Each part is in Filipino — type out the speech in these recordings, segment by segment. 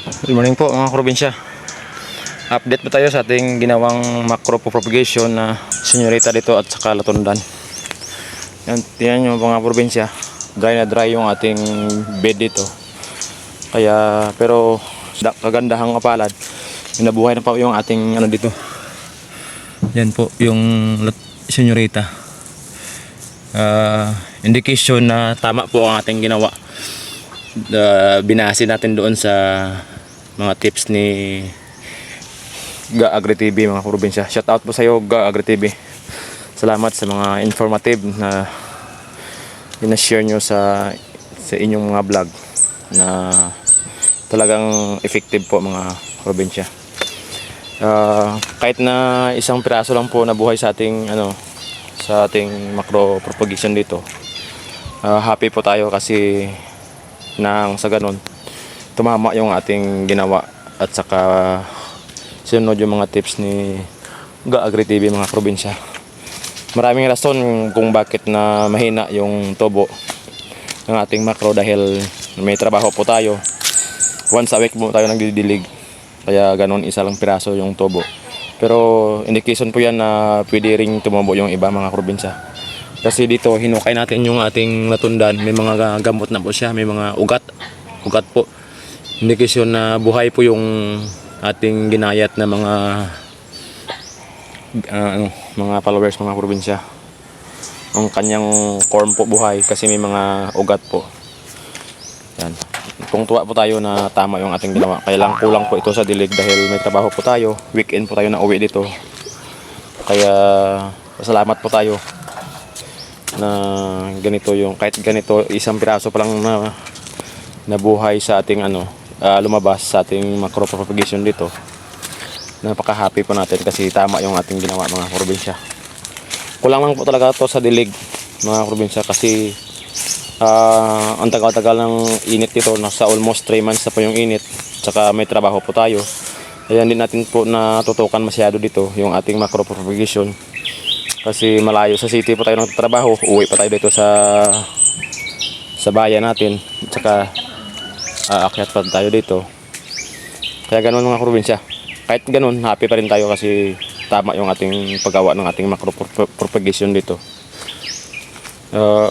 Good morning po mga probinsya. Update po tayo sa ating ginawang macro propagation na senyorita dito at saka latundan. Yan, tingnan nyo mga probinsya, dry na dry yung ating bed dito. Kaya pero kagandahang kapalad, nabuhay na pa yung ating ano dito. Yan po yung senyorita. Indication na tama po ang ating ginawa. Binase natin doon sa mga tips ni Ga Agri TV mga probinsya. Shout out po sa iyo Ga Agri TV. Salamat sa mga informative na ina-share nyo sa inyong mga vlog na talagang effective po mga probinsya. Kahit na isang piraso lang po nabuhay sa ating sa ating macro propagation dito. Happy po tayo kasi nang sa ganun tumama yung ating ginawa at saka sinunod yung mga tips ni Ga Agri TV mga probinsya. Maraming rason kung bakit na mahina yung tubo ng ating macro dahil may trabaho po tayo. Once a week po tayo nagdidilig, kaya ganun isa lang piraso yung tubo. Pero indication po yan na pwede ring tumubo yung iba mga probinsya. Kasi dito hinukay natin yung ating latundan, may mga gamot na po siya, may mga ugat po. Indikasyon na buhay po yung ating ginayat na mga followers mga probinsya. Ang kanyang corn po buhay kasi may mga ugat po. Yan. Kung tuwa po tayo na tama yung ating ginawa. Kaya lang kulang po ito sa dilig dahil may trabaho po tayo. Weekend po tayo na uwi dito. Kaya salamat po tayo na ganito yung kahit ganito isang piraso pa lang na nabuhay sa ating lumabas sa ating macro propagation dito. Napaka-happy po natin kasi tama yung ating ginawa mga probinsya. Kulang lang po talaga to sa dilig mga probinsya kasi ang tagal-tagal ng init dito, nasa almost 3 months na po yung init. Tsaka may trabaho po tayo. Kaya hindi natin po natutukan masyado dito yung ating macro propagation. Kasi malayo sa city po tayo nagtatrabaho, uwi pa tayo dito sa bayan natin. Tsaka aakyat pa tayo dito. Kaya ganoon mga probinsya. Kahit ganoon, happy pa rin tayo kasi tama yung ating paggawa ng ating macro propagation dito.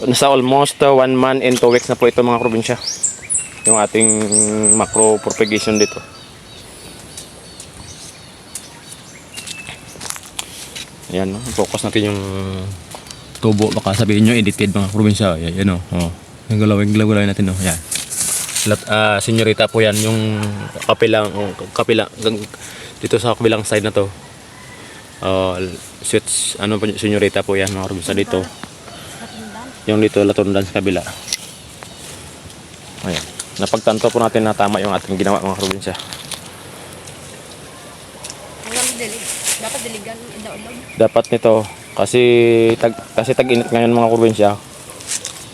Nasa almost 1 month and 2 weeks na po ito mga probinsya. Yung ating macro propagation dito. Ayan, focus natin yung tubo. Baka sabihin nyo edited mga probinsya. Ayan o. Yung galaw natin o. Ayan. Senyorita po yan. Yung kapila dito sa kabilang side na to. Switch, senyorita po yan mga probinsya dito. Yung dito latundan sa kabila. Ayan. Napagtanto po natin na tama yung ating ginawa mga probinsya. Dapat diligan idaulog. Dapat nito kasi tag-init ngayon mga probinsya.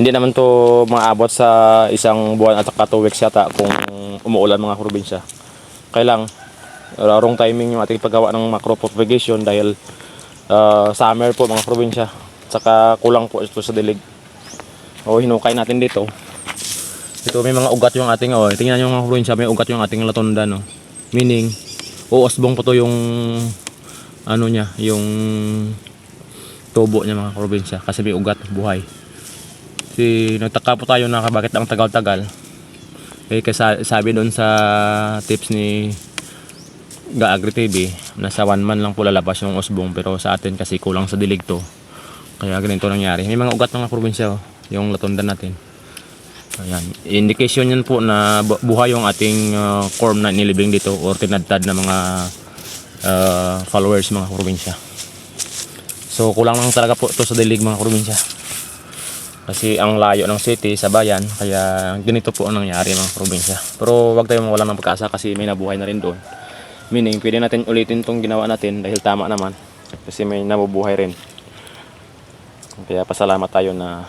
Hindi naman to maabot sa isang buwan at saka 2 weeks yata kung umuulan mga probinsya. Kailang wrong timing yung ating paggawa ng macro propagation dahil summer po mga probinsya. Saka kulang po ito sa dilig. Hinukay natin dito. Ito may mga ugat yung ating tingnan niyo mga probinsya, may ugat yung ating latonda no. Meaning uosbong po to yung yung tubo niya mga probinsya kasi may ugat buhay. Kasi nagtaka po tayo na bakit ang tagal-tagal. Kasi sabi doon sa tips ni Ga Agri TV, nasa 1 month lang po lalabas yung osbong pero sa atin kasi kulang sa dilig to. Kaya ganito nangyari. May mga ugat mga probinsya yung latundan natin. Ayan. Indication yan po na buhay yung ating corm na nilibing dito or tinadtad na mga followers mga probinsya. So kulang lang talaga po ito sa dilig mga probinsya. Kasi ang layo ng city sa bayan, kaya ganito po ang nangyari mga probinsya. Pero wag tayong mawalan ng pag-asa kasi may nabuhay na rin doon. Meaning pwede natin ulitin itong ginawa natin dahil tama naman. Kasi may nabubuhay rin. Kaya pasalamat tayo na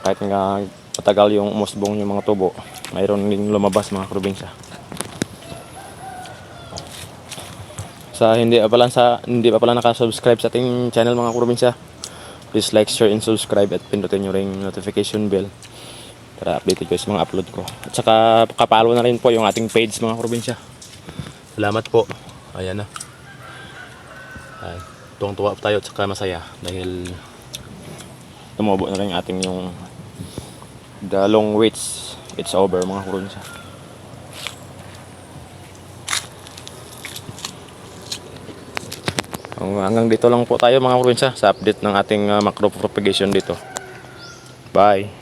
kahit nga matagal yung umusbong yung mga tubo, mayroon din lumabas mga probinsya. Hindi pa pala naka-subscribe sa ating channel mga probinsya, please like, share, and subscribe at pindutin nyo ring notification bell para updated ko sa mga upload ko. At saka kapalo na rin po yung ating page mga probinsya. Salamat po. Ayan na. Ay, tuwang-tuwa po tayo at saka masaya dahil tumubo na rin ating yung the long waits. It's over mga probinsya. Hanggang dito lang po tayo mga probinsya sa update ng ating macro propagation dito. Bye.